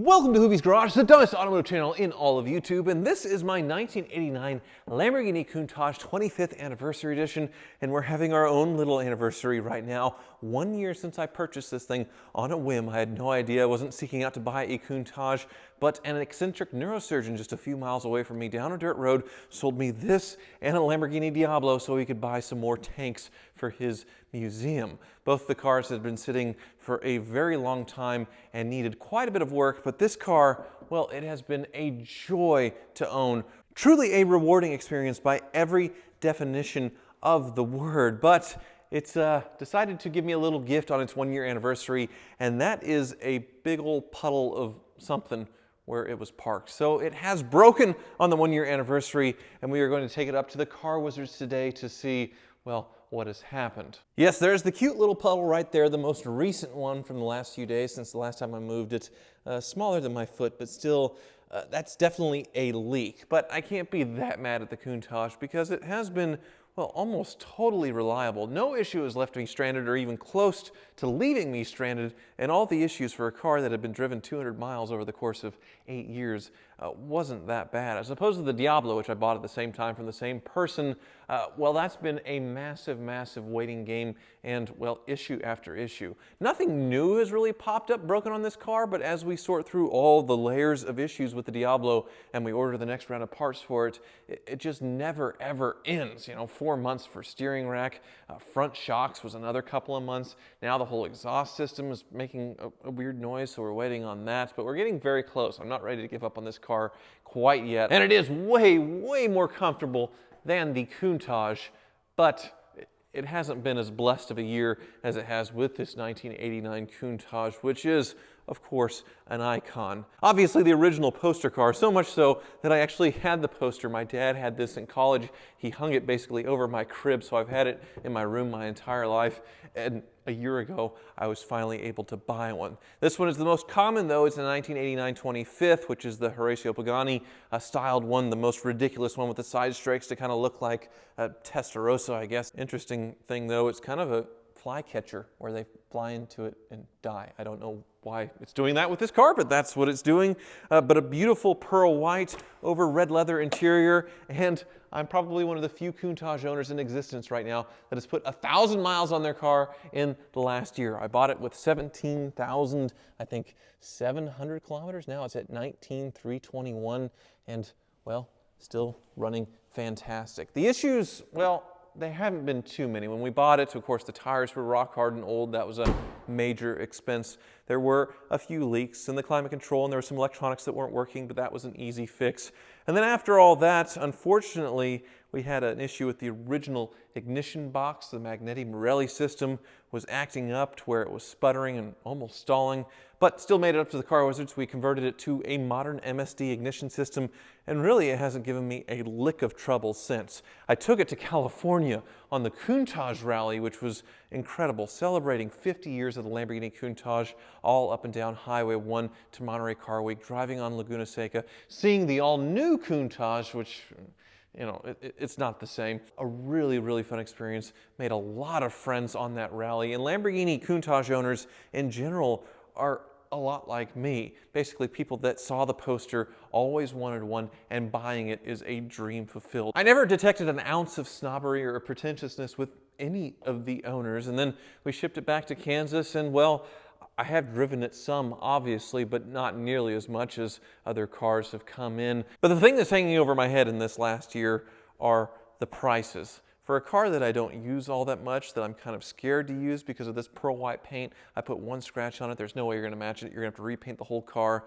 Welcome to Hoovie's Garage, the dumbest automotive channel in all of YouTube, and this is my 1989 Lamborghini Countach 25th Anniversary Edition, and we're having our own little anniversary right now. 1 year since I purchased this thing on a whim. I had no idea. I wasn't seeking out to buy a Countach, but an eccentric neurosurgeon just a few miles away from me down a dirt road sold me this and a Lamborghini Diablo so he could buy some more tanks for his museum. Both the cars had been sitting for a very long time and needed quite a bit of work, but this car, well, it has been a joy to own. Truly a rewarding experience by every definition of the word, but it's decided to give me a little gift on its 1 year anniversary, and that is a big old puddle of something where it was parked. So it has broken on the 1 year anniversary, and we are going to take it up to the car wizards today to see, well, what has happened. Yes, there's the cute little puddle right there, the most recent one from the last few days since the last time I moved it. Smaller than my foot, but still, that's definitely a leak. But I can't be that mad at the Countach because it has been, well, almost totally reliable. No issue has left me stranded or even close to leaving me stranded, and all the issues for a car that had been driven 200 miles over the course of 8 years wasn't that bad. As opposed to the Diablo, which I bought at the same time from the same person, well, that's been a massive, massive waiting game and, well, issue after issue. Nothing new has really popped up broken on this car, but as we sort through all the layers of issues with the Diablo and we order the next round of parts for it, it just never, ever ends. You know, 4 months for steering rack, front shocks was another couple of months. Now the whole exhaust system is making a weird noise, so we're waiting on that, but we're getting very close. I'm not ready to give up on this car quite yet, and it is way, way more comfortable than the Countach, but it hasn't been as blessed of a year as it has with this 1989 Countach, which is, of course, an icon. Obviously the original poster car, so much so that I actually had the poster. My dad had this in college. He hung it basically over my crib, so I've had it in my room my entire life, and a year ago I was finally able to buy one. This one is the most common though. It's a 1989 25th, which is the Horacio Pagani styled one, the most ridiculous one with the side strakes to kind of look like a Testarossa, I guess. Interesting thing though, it's kind of a flycatcher where they fly into it and die. I don't know why it's doing that with this car, but that's what it's doing. But a beautiful pearl white over red leather interior, and I'm probably one of the few Countach owners in existence right now that has put 1,000 miles on their car in the last year. I bought it with 17,000, I think, 700 kilometers. Now it's at 19,321, and, well, still running fantastic. The issues, well, they haven't been too many. When we bought it, of course, the tires were rock hard and old. That was a major expense. There were a few leaks in the climate control, and there were some electronics that weren't working, but that was an easy fix. And then after all that, unfortunately, we had an issue with the original ignition box. The Magneti Marelli system was acting up to where it was sputtering and almost stalling, but still made it up to the car wizards. We converted it to a modern MSD ignition system, and really it hasn't given me a lick of trouble since. I took it to California on the Countach rally, which was incredible, celebrating 50 years of the Lamborghini Countach, all up and down Highway 1 to Monterey Car Week, driving on Laguna Seca, seeing the all-new Countach, which, you know, it's not the same. A really, really fun experience. Made a lot of friends on that rally, and Lamborghini Countach owners in general are a lot like me. Basically, people that saw the poster always wanted one, and buying it is a dream fulfilled. I never detected an ounce of snobbery or pretentiousness with any of the owners, and then we shipped it back to Kansas, and, well, I have driven it some, obviously, but not nearly as much as other cars have come in. But the thing that's hanging over my head in this last year are the prices. For a car that I don't use all that much, that I'm kind of scared to use because of this pearl white paint, I put one scratch on it, there's no way you're gonna match it, you're gonna have to repaint the whole car.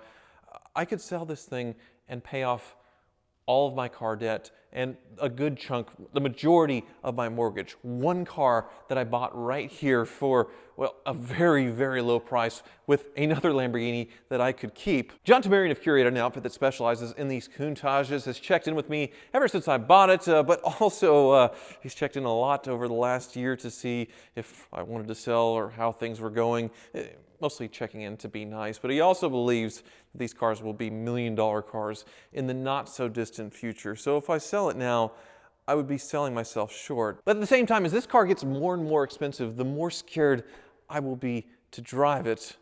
I could sell this thing and pay off all of my car debt and a good chunk, the majority of my mortgage. One car that I bought right here for, well, a very, very low price with another Lamborghini that I could keep. John Tamarian of Curator, an outfit that specializes in these Countaches, has checked in with me ever since I bought it, but also he's checked in a lot over the last year to see if I wanted to sell or how things were going. Mostly checking in to be nice, but he also believes that these cars will be million-dollar cars in the not-so-distant future. So if I sell it now, I would be selling myself short. But at the same time, as this car gets more and more expensive, the more scared I will be to drive it.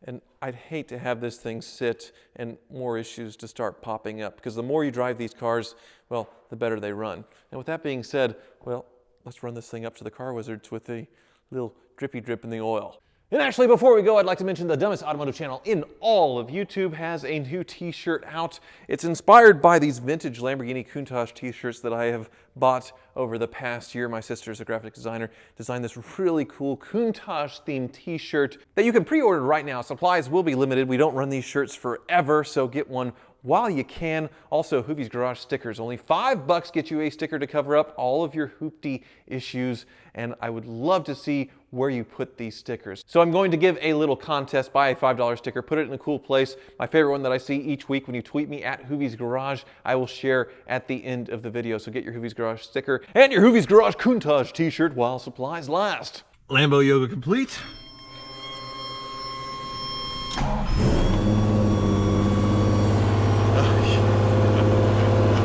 And I'd hate to have this thing sit and more issues to start popping up, because the more you drive these cars, well, the better they run. And with that being said, well, let's run this thing up to the car wizards with a little drippy drip in the oil. And actually, before we go, I'd like to mention the dumbest automotive channel in all of YouTube has a new t-shirt out. It's inspired by these vintage Lamborghini Countach t-shirts that I have bought over the past year. My sister's a graphic designer, designed this really cool Countach themed t-shirt that you can pre-order right now. Supplies will be limited. We don't run these shirts forever, so get one while you can. Also, Hoovie's Garage stickers. Only $5 get you a sticker to cover up all of your hoopty issues, and I would love to see where you put these stickers. So I'm going to give a little contest. Buy a $5 sticker, put it in a cool place. My favorite one that I see each week when you tweet me at Hoovie's Garage, I will share at the end of the video. So get your Hoovie's Garage sticker and your Hoovie's Garage Countach t-shirt while supplies last. Lambo yoga complete.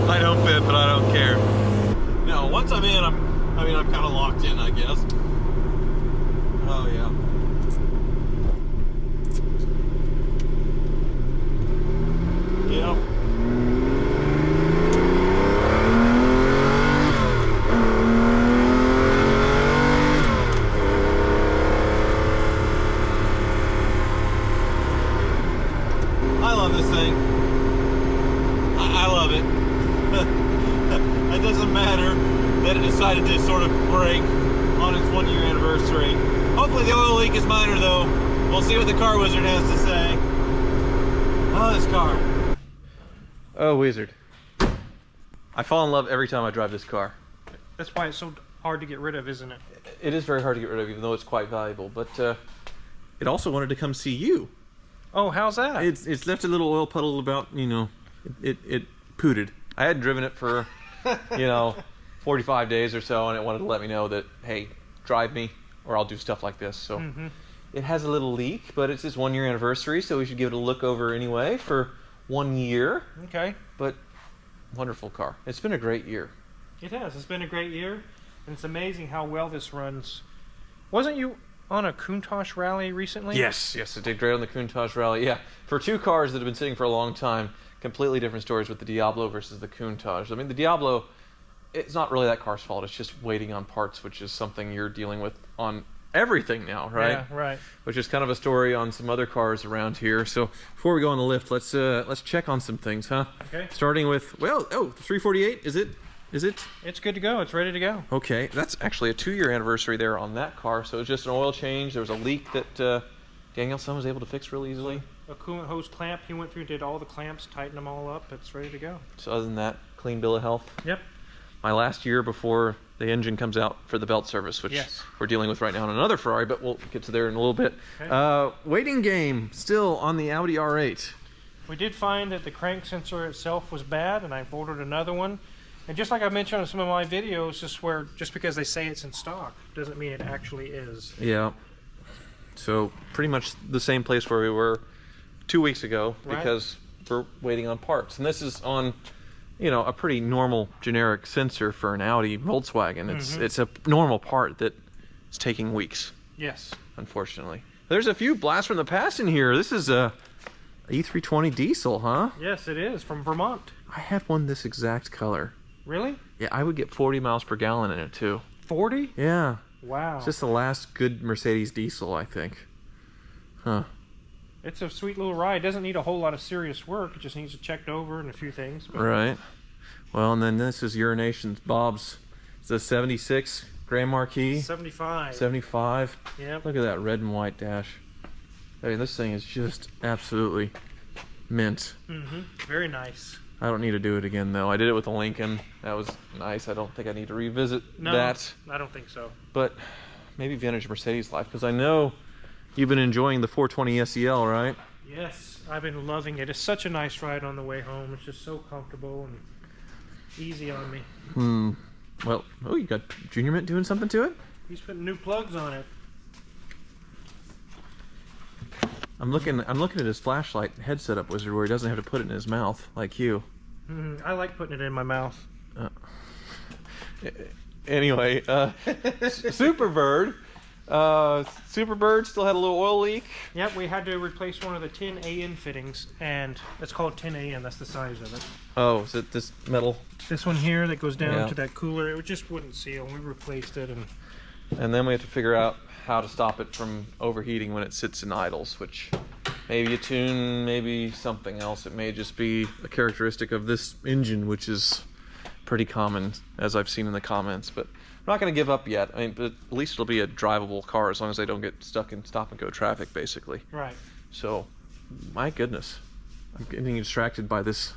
I don't fit, but I don't care. No, once I'm in, I'm kind of locked in, I guess. Oh yeah. Yep. I love this thing. I love it. It doesn't matter that it decided to sort of break on its 1-year anniversary. Hopefully the oil leak is minor though. We'll see what the car wizard has to say. Oh, this car. Oh, wizard. I fall in love every time I drive this car. That's why it's so hard to get rid of, isn't it? It is very hard to get rid of, even though it's quite valuable. But it also wanted to come see you. Oh, how's that? It's left a little oil puddle about, you know, it pooted. I hadn't driven it for, you know, 45 days or so, and it wanted to let me know that, hey, drive me or I'll do stuff like this. So it has a little leak, but it's its 1-year anniversary, so we should give it a look over anyway for 1 year. Okay. But wonderful car. It's been a great year. It has. It's been a great year, and it's amazing how well this runs. Wasn't you on a Countach rally recently? Yes, I did great on the Countach rally. Yeah, for two cars that have been sitting for a long time, completely different stories with the Diablo versus the Countach. I mean, the Diablo, it's not really that car's fault. It's just waiting on parts, which is something you're dealing with on everything now, right? Yeah, right. Which is kind of a story on some other cars around here. So before we go on the lift, let's check on some things, huh? Okay. Starting with, well, oh, 348, is it? It's good to go. It's ready to go. Okay, that's actually a 2-year anniversary there on that car. So it's just an oil change. There was a leak that Danielson was able to fix really easily. A coolant hose clamp. He went through, did all the clamps, tightened them all up. It's ready to go. So other than that, clean bill of health. Yep. My last year before the engine comes out for the belt service, which we're dealing with right now on another Ferrari, but we'll get to there in a little bit. Okay. Waiting game still on the Audi R8. We did find that the crank sensor itself was bad, and I've ordered another one. And just like I mentioned on some of my videos, just because they say it's in stock doesn't mean it actually is. Yeah. So pretty much the same place where we were 2 weeks ago, because we're waiting on parts. And this is on, you know, a pretty normal generic sensor for an Audi Volkswagen. It's a normal part that is taking weeks. Yes. Unfortunately. There's a few blasts from the past in here. This is a E320 diesel, huh? Yes, it is, from Vermont. I had one this exact color. Really? Yeah, I would get 40 miles per gallon in it too. 40? Yeah. Wow. It's just the last good Mercedes diesel, I think. Huh. It's a sweet little ride. It doesn't need a whole lot of serious work. It just needs to checked over and a few things. But... Right. Well, and then this is Urination's Bob's. It's a 76 Grand Marquis. 75. 75. Yep. Look at that red and white dash. I mean, this thing is just absolutely mint. Very nice. I don't need to do it again, though. I did it with a Lincoln. That was nice. I don't think I need to revisit that. I don't think so. But maybe vintage Mercedes life, because I know you've been enjoying the 420 SEL, right? Yes, I've been loving it. It's such a nice ride on the way home. It's just so comfortable and easy on me. Well, oh, you got Junior Mint doing something to it? He's putting new plugs on it. I'm looking at his flashlight head setup wizard where he doesn't have to put it in his mouth like you. I like putting it in my mouth. Anyway, Superbird Superbird still had a little oil leak. Yep, we had to replace one of the 10AN fittings, and it's called 10AN. That's the size of it. Oh, is it this metal? This one here that goes down Yeah. to that cooler, it just wouldn't seal. We replaced it, and And then we have to figure out how to stop it from overheating when it sits in idles, which maybe a tune, maybe something else. It may just be a characteristic of this engine, which is pretty common, as I've seen in the comments. But I'm not going to give up yet. I mean, but at least it'll be a drivable car as long as I don't get stuck in stop-and-go traffic, basically. right. So, my goodness, I'm getting distracted by this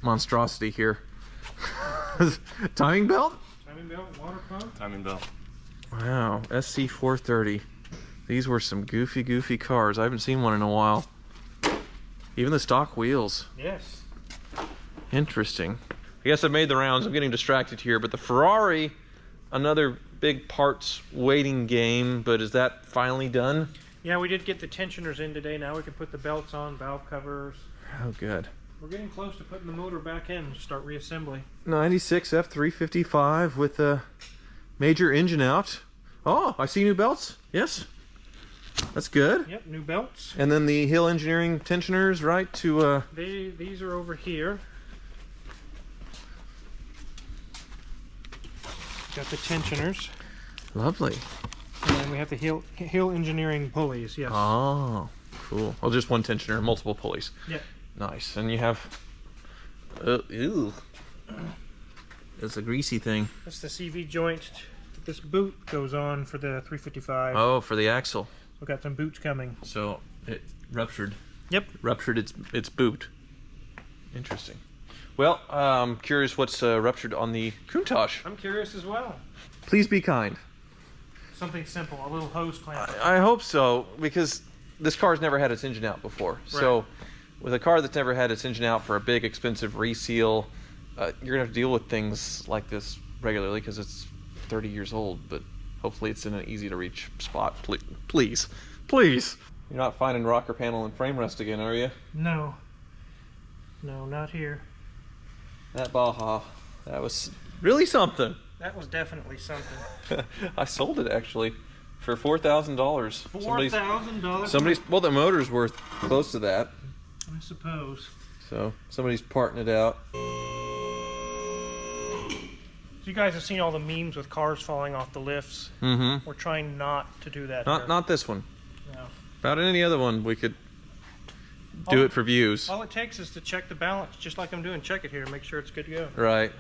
monstrosity here. Timing belt? Timing belt, water pump. Timing belt. Wow, SC430. These were some goofy cars. I haven't seen one in a while. Even the stock wheels. Yes. Interesting. I guess I've made the rounds. I'm getting distracted here, but the Ferrari, another big parts waiting game, but is that finally done? Yeah, we did get the tensioners in today. Now we can put the belts on, valve covers. Oh, good. We're getting close to putting the motor back in to start reassembly. 96 F355 with a major engine out. Oh, I see new belts. Yes. That's good. Yep, new belts. And then the Hill Engineering tensioners, right, to These are over here. Got the tensioners. lovely. And then we have the Hill Engineering pulleys, yes. Oh, cool. Well, just one tensioner, multiple pulleys. Yep. Nice. And you have ew. It's a greasy thing. That's the CV joint that this boot goes on for the 355. Oh, for the axle. We've got some boots coming. So it ruptured. Yep. Ruptured its boot. Interesting. Well, I'm curious what's ruptured on the Countach. I'm curious as well. Please be kind. Something simple, a little hose clamp. I hope so, because this car's never had its engine out before. So with a car that's never had its engine out for a big, expensive reseal, you're going to have to deal with things like this regularly because it's 30 years old, but hopefully it's in an easy-to-reach spot. Please. Please. You're not finding rocker panel and frame rust again, are you? No. No, not here. That Baja, that was really something. That was definitely something. I sold it, actually, for $4,000. $4,000? Well, the motor's worth close to that. I suppose. So somebody's parting it out. So you guys have seen all the memes with cars falling off the lifts. Mm-hmm. We're trying not to do that here. Not this one. No. About any other one, we could do it for views. All it takes is to check the balance, just like I'm doing. Check it here, make sure it's good to go. Right.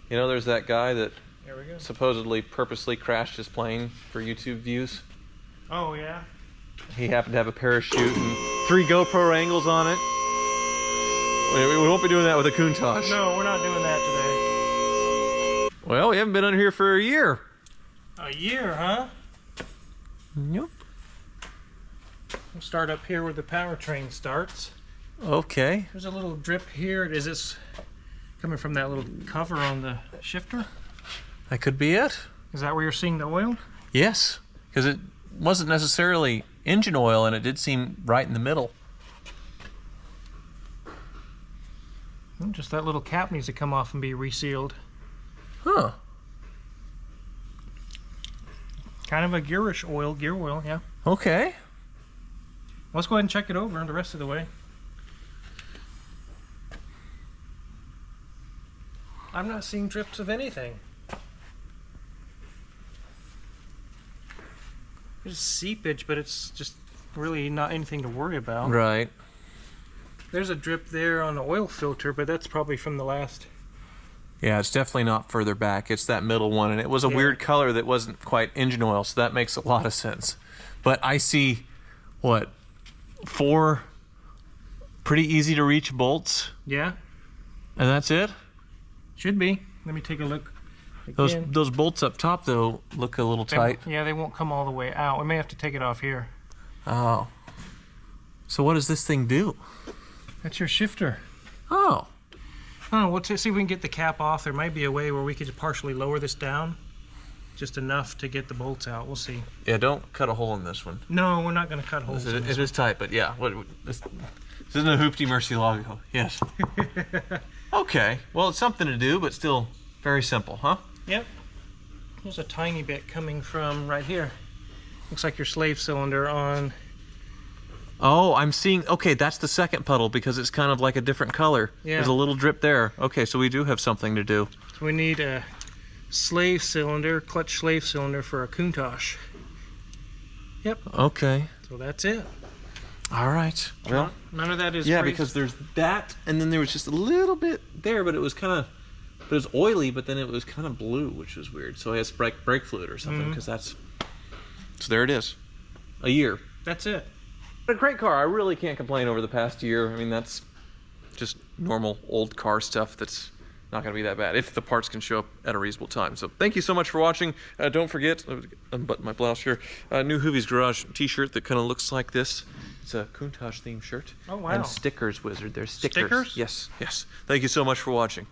You know, there's that guy that There we go. supposedly purposely crashed his plane for YouTube views. Oh, yeah? He happened to have a parachute and 3 GoPro angles on it. We won't be doing that with a Countach. No, we're not doing that today. Well, we haven't been under here for a year. A year, huh? Yep. We'll start up here where the powertrain starts. Okay. There's a little drip here. Is this coming from that little cover on the shifter? That could be it. Is that where you're seeing the oil? Yes, because it wasn't necessarily engine oil, and it did seem right in the middle. Just that little cap needs to come off and be resealed. Huh. Kind of a gear oil, yeah. Okay. Let's go ahead and check it over the rest of the way. I'm not seeing drips of anything. There's seepage, but it's just really not anything to worry about. Right. There's a drip there on the oil filter, but that's probably from the last. Yeah, it's definitely not further back. It's that middle one, and it was a weird color that wasn't quite engine oil, so that makes a lot of sense. But I see, what, 4 pretty easy to reach bolts, Yeah, and that's it? should be. Let me take a look. Again. Those bolts up top, though, look a little tight. Yeah, they won't come all the way out. We may have to take it off here. Oh. So what does this thing do? That's your shifter. Oh. Oh, we'll see if we can get the cap off. There might be a way where we could partially lower this down. Just enough to get the bolts out. We'll see. Yeah, don't cut a hole in this one. No, we're not going to cut holes in It this is tight, but yeah. This isn't a Hoopty Mercy logo. Yes. Okay. Well, it's something to do, but still very simple, huh? Yep. there's a tiny bit coming from right here. Looks like your slave cylinder on. Oh, I'm seeing, okay, that's the second puddle because it's kind of like a different color. Yeah. There's a little drip there. Okay, so we do have something to do. So we need a slave cylinder, clutch slave cylinder for a Countach. Yep. Okay. So that's it. All right. Well, none of that is yeah, crazy. because there's that, and then there was just a little bit there, but it was kind of, it was oily, but then it was kind of blue, which was weird. So I had brake fluid or something, because that's, so there it is. A year. That's it. A great car. I really can't complain over the past year. I mean, that's just normal old car stuff that's not going to be that bad if the parts can show up at a reasonable time. So thank you so much for watching. Don't forget, unbutton my blouse here, new Hoovy's Garage t-shirt that kind of looks like this. It's a Countach themed shirt. Oh, wow. And stickers, Wizard. There's stickers. Stickers? Yes, yes. Thank you so much for watching.